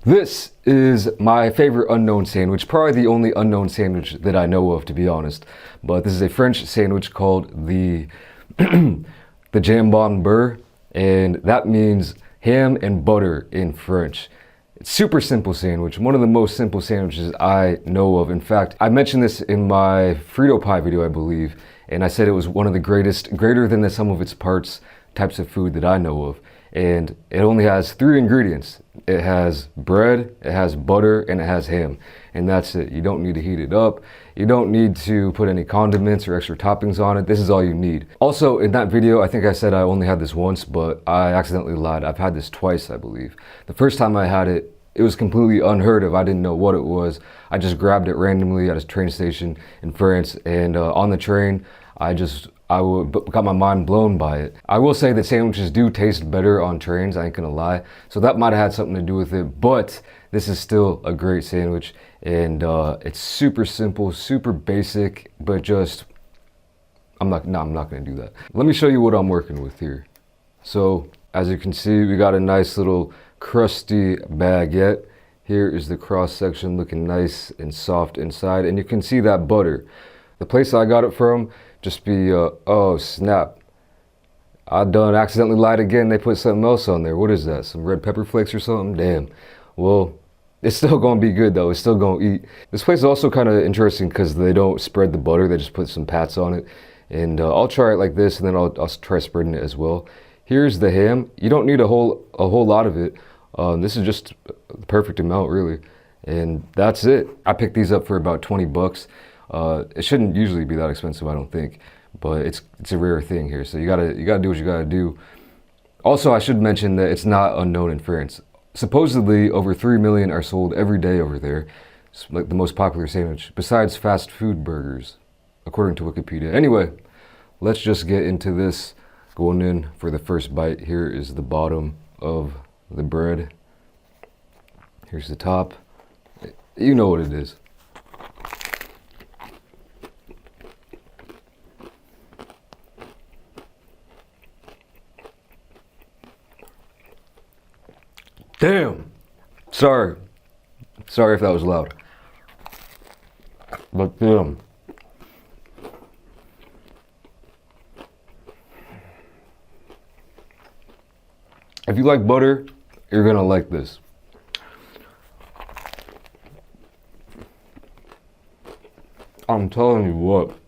This is my favorite unknown sandwich, probably the only unknown sandwich that I know of, to be honest. But this is a French sandwich called the the jambon-beurre, and that means ham and butter in French. It's super simple sandwich, one of the most simple sandwiches I know of. In fact, I mentioned this in my Frito pie video, I believe, and I said it was one of the greater than the sum of its parts types of food that I know of. And it only has 3 ingredients. It has bread, it has butter, and it has ham. And that's it. You don't need to heat it up. You don't need to put any condiments or extra toppings on it. This is all you need. Also, in that video, I think I said I only had this once, but I accidentally lied. I've had this twice, I believe. The first time I had it, it was completely unheard of. I didn't know what it was. I just grabbed it randomly at a train station in France, and on the train, I got my mind blown by it. I will say that sandwiches do taste better on trains, I ain't gonna lie. So that might have had something to do with it, but this is still a great sandwich. And it's super simple, super basic, but just, I'm not gonna do that. Let me show you what I'm working with here. So as you can see, we got a nice little crusty baguette. Here is the cross section looking nice and soft inside, and you can see that butter. The place I got it from, just be, oh snap. I done accidentally lied again. They put something else on there. What is that? Some red pepper flakes or something? Damn. Well, it's still gonna be good though. It's still gonna eat. This place is also kind of interesting because they don't spread the butter. They just put some pats on it. And I'll try it like this, and then I'll try spreading it as well. Here's the ham. You don't need a whole lot of it. This is just the perfect amount, really. And that's it. I picked these up for about 20 bucks. It shouldn't usually be that expensive, I don't think, but it's a rare thing here. So you gotta do what you gotta do. Also, I should mention that it's not unknown in France. Supposedly, over 3 million are sold every day over there. It's like the most popular sandwich, besides fast food burgers, according to Wikipedia. Anyway, let's just get into this. Going in for the first bite. Here is the bottom of the bread. Here's the top. You know what it is. Damn! Sorry if that was loud. But damn. If you like butter, you're gonna like this. I'm telling you what.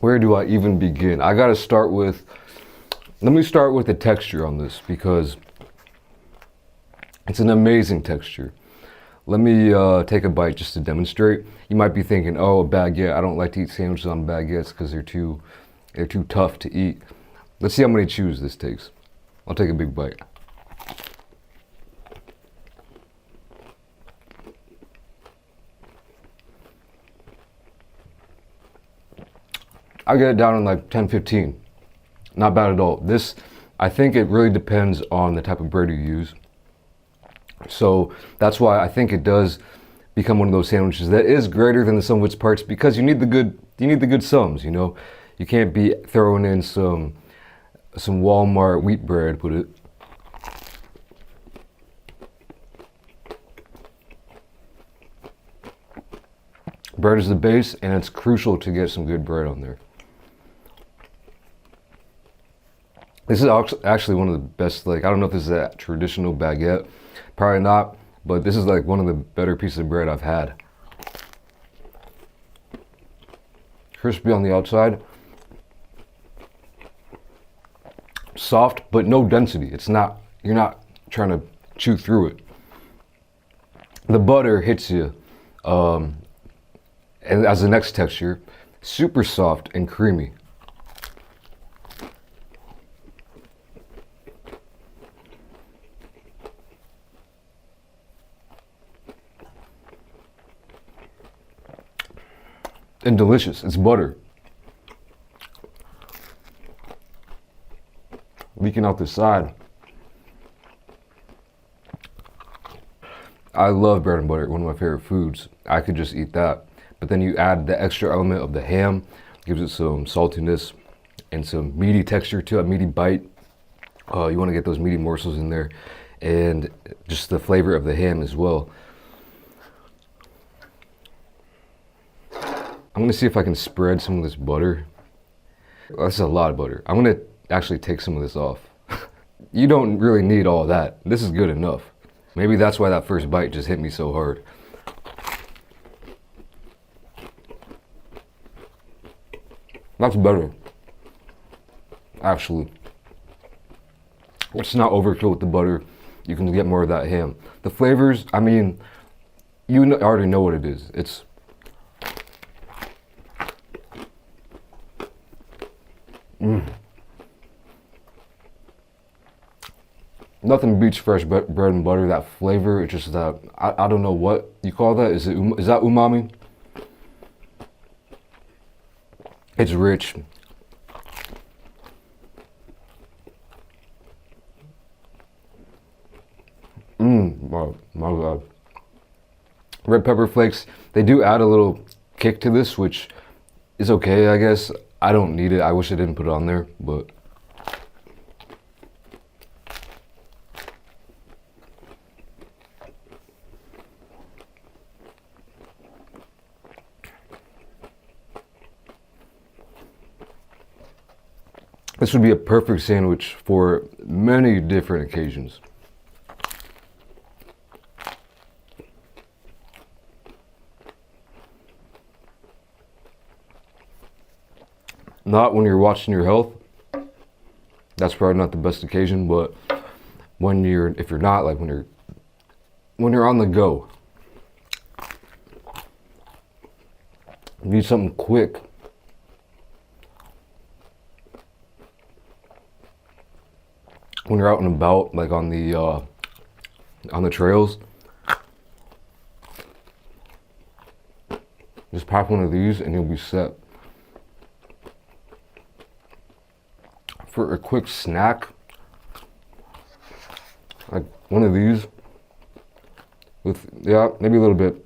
Where do I even begin? I gotta start with, let me start with the texture on this because it's an amazing texture. Let me take a bite just to demonstrate. You might be thinking, oh, a baguette. I don't like to eat sandwiches on baguettes because they're too tough to eat. Let's see how many chews this takes. I'll take a big bite. I get it down in like 10, 15. Not bad at all. This, I think it really depends on the type of bread you use. So that's why I think it does become one of those sandwiches that is greater than the sum of its parts, because you need the good sums, you know? You can't be throwing in some Walmart wheat bread with it. Bread is the base, and it's crucial to get some good bread on there. This is actually one of the best, like, I don't know if this is a traditional baguette, probably not, but this is like one of the better pieces of bread I've had. Crispy on the outside. Soft, but no density. It's not, you're not trying to chew through it. The butter hits you, and as the next texture, super soft and creamy. And delicious. It's butter. Leaking out the side. I love bread and butter, one of my favorite foods. I could just eat that. But then you add the extra element of the ham, gives it some saltiness and some meaty texture to a meaty bite. You want to get those meaty morsels in there, and just the flavor of the ham as well. I'm gonna see if I can spread some of this butter. That's a lot of butter. I'm gonna actually take some of this off. You don't really need all that. This is good enough. Maybe that's why that first bite just hit me so hard. That's better, actually. It's not overkill with the butter. You can get more of that ham. The flavors, I mean, you already know what it is. It's nothing beats fresh bread and butter. That flavor, it's just that, I don't know what you call that. Is that umami? It's rich. Oh my God. Red pepper flakes, they do add a little kick to this, which is okay, I guess. I don't need it. I wish I didn't put it on there, but this would be a perfect sandwich for many different occasions. Not when you're watching your health. That's probably not the best occasion, but if you're not, like when you're on the go, you need something quick. When you're out and about, like on the trails, just pop one of these and you'll be set. For a quick snack, like one of these with, yeah, maybe a little bit.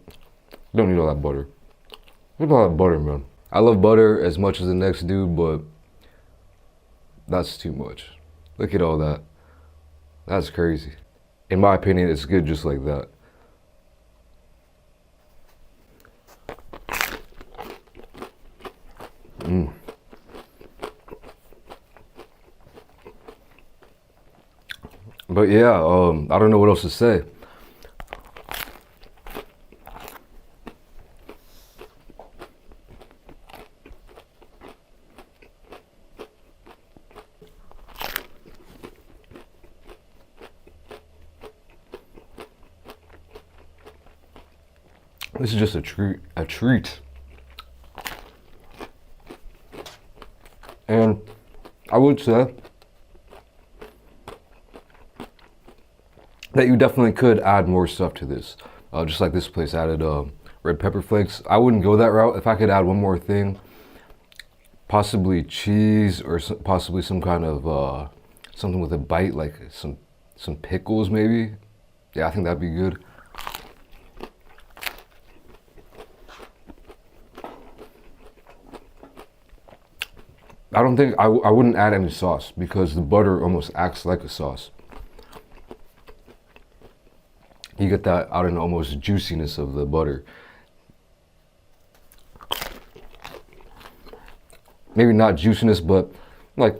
Don't need all that butter. Look at all that butter, man. I love butter as much as the next dude, but that's too much. Look at all that. That's crazy. In my opinion, it's good just like that. But yeah, I don't know what else to say. This is just a treat. And I would say that you definitely could add more stuff to this. Just like this place added red pepper flakes. I wouldn't go that route. If I could add one more thing, possibly cheese or possibly some kind of something with a bite, like some pickles maybe. Yeah, I think that'd be good. I don't think, I wouldn't add any sauce because the butter almost acts like a sauce. You get that out in almost juiciness of the butter. Maybe not juiciness, but like,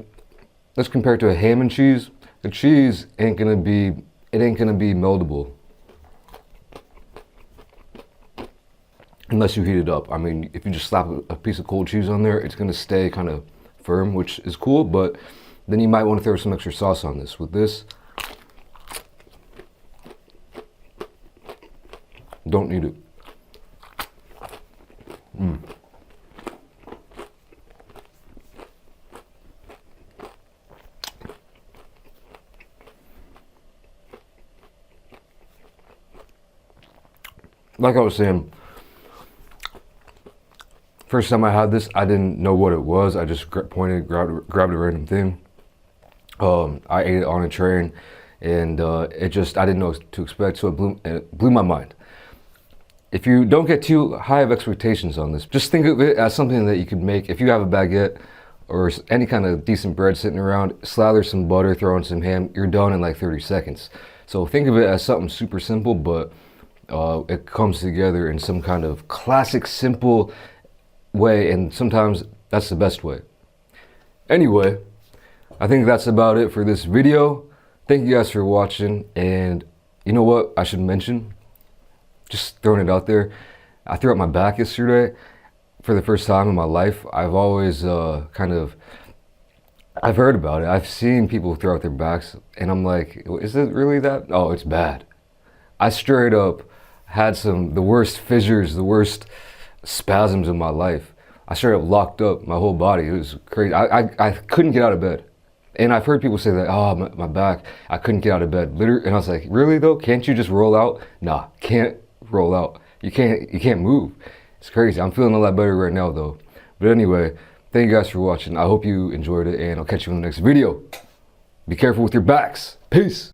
let's compare it to a ham and cheese. The cheese ain't gonna be meldable. Unless you heat it up. I mean, if you just slap a piece of cold cheese on there, it's gonna stay kind of firm, which is cool, but then you might want to throw some extra sauce on this. With this, don't need it. Like I was saying, first time I had this, I didn't know what it was. I just grabbed a random thing. I ate it on a train, and I didn't know what to expect, so it blew my mind. If you don't get too high of expectations on this, just think of it as something that you could make. If you have a baguette, or any kind of decent bread sitting around, slather some butter, throw in some ham, you're done in like 30 seconds. So think of it as something super simple, but it comes together in some kind of classic, simple way, and sometimes that's the best way. Anyway, I think that's about it for this video. Thank you guys for watching, and you know what I should mention? Just throwing it out there. I threw out my back yesterday for the first time in my life. I've always I've heard about it. I've seen people throw out their backs, and I'm like, is it really that? Oh, it's bad. I straight up had the worst fissures, the worst spasms in my life. I straight up locked up my whole body. It was crazy. I couldn't get out of bed. And I've heard people say that, oh, my back, I couldn't get out of bed. Literally, and I was like, really though? Can't you just roll out? Nah, can't roll out. You can't move. It's crazy. I'm feeling a lot better right now though. But anyway, thank you guys for watching. I hope you enjoyed it, and I'll catch you in the next video. Be careful with your backs. Peace.